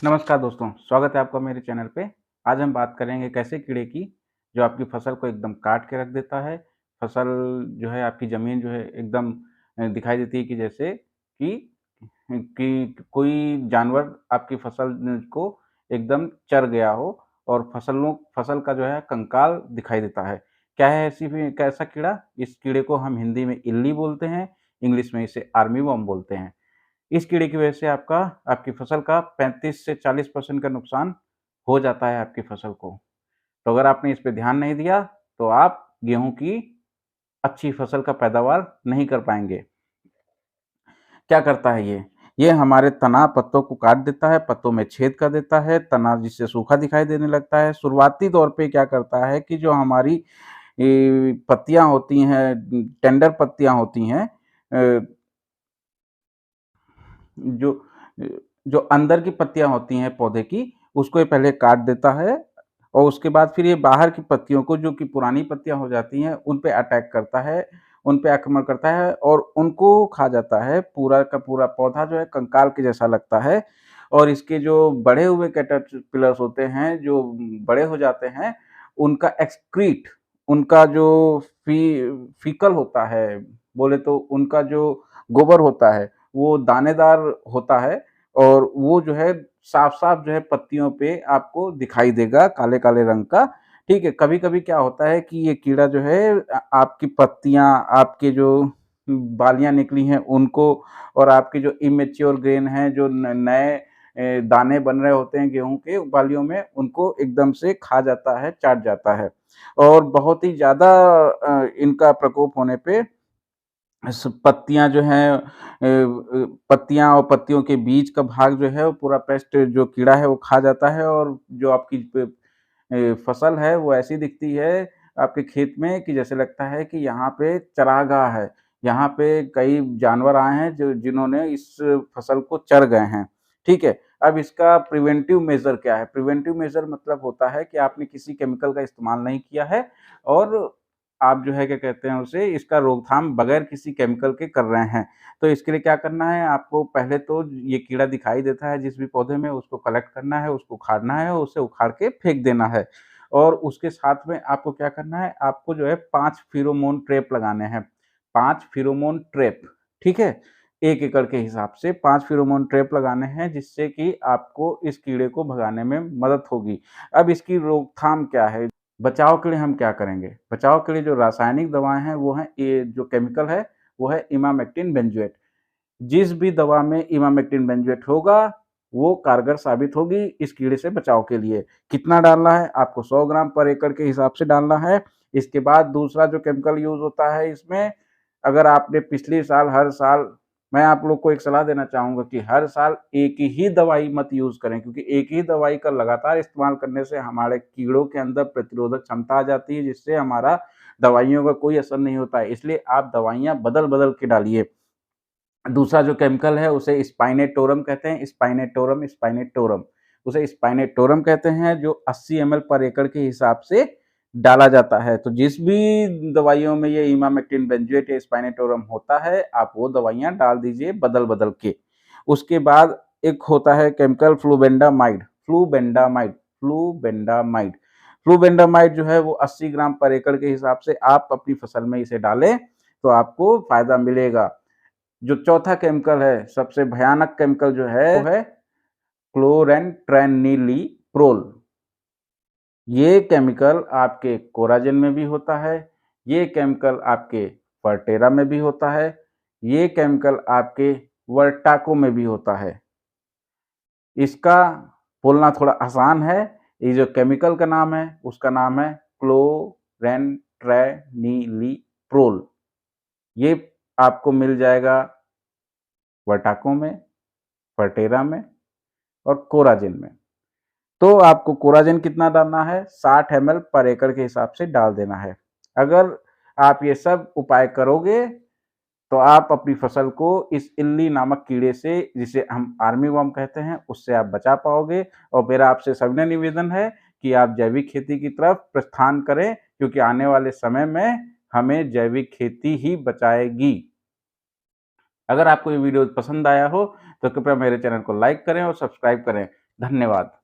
नमस्कार दोस्तों, स्वागत है आपका मेरे चैनल पे। आज हम बात करेंगे एक ऐसे कीड़े की जो आपकी फसल को एकदम काट के रख देता है। फसल जो है आपकी ज़मीन जो है एकदम दिखाई देती है कि जैसे कि कोई जानवर आपकी फसल को एकदम चर गया हो और फसल का जो है कंकाल दिखाई देता है। क्या है कैसा कीड़ा? इस कीड़े को हम हिंदी में इल्ली बोलते हैं, इंग्लिश में इसे आर्मीवॉर्म बोलते हैं। इस कीड़े की वजह से आपकी फसल का 35 से 40% का नुकसान हो जाता है आपकी फसल को। तो अगर आपने इस पे ध्यान नहीं दिया, तो आप गेहूँ की अच्छी फसल का पैदावार नहीं कर पाएँगे। क्या करता है ये? ये हमारे तना पत्तों को काट देता है, पत्तों में छेद कर देता है, तना जिससे सूखा दिखाई देने लगता है। शुरुआती दौर पे क्या करता है कि जो हमारी पत्तियाँ होती हैं, टेंडर पत्तियाँ होती हैं, अ, जो जो अंदर की पत्तियाँ होती हैं पौधे की, उसको ये पहले काट देता है और उसके बाद फिर ये बाहर की पत्तियों को, जो कि पुरानी पत्तियाँ हो जाती हैं, उन पे अटैक करता है, उन पे आक्रमण करता है और उनको खा जाता है। पूरा का पूरा पौधा जो है कंकाल के जैसा लगता है और इसके जो बढ़े हुए कैटरपिलर्स होते हैं, जो बड़े हो जाते हैं, उनका एक्सक्रीट, उनका जो फीकल होता है, बोले तो उनका जो गोबर होता है, वो दानेदार होता है और वो जो है साफ-साफ जो है पत्तियों पे आपको दिखाई देगा काले-काले रंग का, ठीक है? कभी-कभी क्या होता है कि ये कीड़ा जो है आपकी पत्तियाँ, आपके जो बालियाँ निकली हैं उनको और आपके जो इमैच्योर ग्रेन हैं, जो न नए दाने बन रहे होते हैं गेहूँ के बालियों में, उनको एकदम से खा जाता है, चाट जाता है। और बहुत ही ज़्यादा इनका प्रकोप होने पे पत्तियाँ जो हैं, पत्तियाँ और पत्तियों के बीच का भाग जो है वो पूरा पेस्ट जो कीड़ा है वो खा जाता है और जो आपकी फसल है वो ऐसी दिखती है आपके खेत में कि जैसे लगता है कि यहाँ पे चरागाह है। यहाँ पे कई जानवर आए हैं जो जिन्होंने इस फसल को चर गए हैं, ठीक है? अब इसका प्रिवेंटिव मेजर क्या है? प्रिवेंटिव मेजर मतलब होता है कि आपने किसी केमिकल का इस्तेमाल नहीं किया है और आप जो है क्या कहते हैं उसे, इसका रोकथाम बगैर किसी केमिकल के कर रहे हैं। तो इसके लिए क्या करना है, आपको पहले तो ये कीड़ा दिखाई देता है जिस भी पौधे में, उसको कलेक्ट करना है, उसको उखाड़ना है, उसे उखाड़ के फेंक देना है। और उसके साथ में आपको क्या करना है, आपको जो है 5 फेरोमोन ट्रैप लगाने हैं। 5 फेरोमोन ट्रैप, ठीक है? 1 एकड़ के हिसाब से 5 फेरोमोन ट्रैप लगाने हैं जिससे कि आपको इस कीड़े को भगाने में मदद होगी। अब इसकी रोकथाम क्या है? बचाव के लिए हम क्या करेंगे? बचाव के लिए जो रासायनिक दवाएँ हैं वो हैं, ये जो केमिकल है वो है इमामेक्टिन बेंज़ोएट। जिस भी दवा में इमामेक्टिन बेंज़ोएट होगा, वो कारगर साबित होगी इस कीड़े से बचाव के लिए। कितना डालना है? आपको 100 ग्राम पर एकड़ के हिसाब से डालना है। इसके बाद दूसरा जो केमिकल यूज़ होता है इसमें, अगर आपने पिछले साल हर साल, मैं आप लोग को एक सलाह देना चाहूँगा कि हर साल एक ही दवाई मत यूज़ करें, क्योंकि एक ही दवाई का लगातार इस्तेमाल करने से हमारे कीड़ों के अंदर प्रतिरोधक क्षमता आ जाती है, जिससे हमारा दवाइयों का कोई असर नहीं होता है। इसलिए आप दवाइयाँ बदल-बदल के डालिए। दूसरा जो केमिकल है उसे स्पाइनेटोरम कहते हैं, स्पाइनेटोरम स्पाइनेटोरम। उसे स्पाइनेटोरम कहते हैं, जो 80 एमएल पर एकड़ के हिसाब से डाला जाता है। तो जिस भी दवाइयों में ये इमामेक्टिन बेंज़ोएट या स्पाइनेटोरम होता है, आप वो दवाइयाँ डाल दीजिए बदल-बदल के। उसके बाद एक होता है केमिकल फ्लुबेंडामाइड, फ्लुबेंडामाइड, फ्लुबेंडामाइड। फ्लुबेंडामाइड जो है वो 80 ग्राम पर एकड़ के हिसाब से आप अपनी फसल में इसे डालें, तो आपको फ़ायदा मिलेगा। जो चौथा केमिकल है, सबसे भयानक केमिकल जो है वो है क्लोरेंट्रेनिलीप्रोल। ये केमिकल आपके कोराजेन में भी होता है, ये केमिकल आपके फर्टेरा में भी होता है, ये केमिकल आपके वर्टाको में भी होता है। इसका बोलना थोड़ा आसान है। ये जो केमिकल का नाम है उसका नाम है क्लोरेंट्रेनिलीप्रोल। ये आपको मिल जाएगा वर्टाको में, फर्टेरा में और कोराजेन में। तो आपको कोराजेन कितना डालना है? 60 एमएल पर एकड़ के हिसाब से डाल देना है। अगर आप ये सब उपाय करोगे, तो आप अपनी फसल को इस इल्ली नामक कीड़े से, जिसे हम आर्मी वर्म कहते हैं, उससे आप बचा पाओगे। और मेरा आपसे सविनय निवेदन है कि आप जैविक खेती की तरफ प्रस्थान करें, क्योंकि आने वाले समय में हमें जैविक खेती ही बचाएगी। अगर आपको ये वीडियो पसंद आया हो, तो कृपया मेरे चैनल को लाइक करें और सब्सक्राइब करें। धन्यवाद।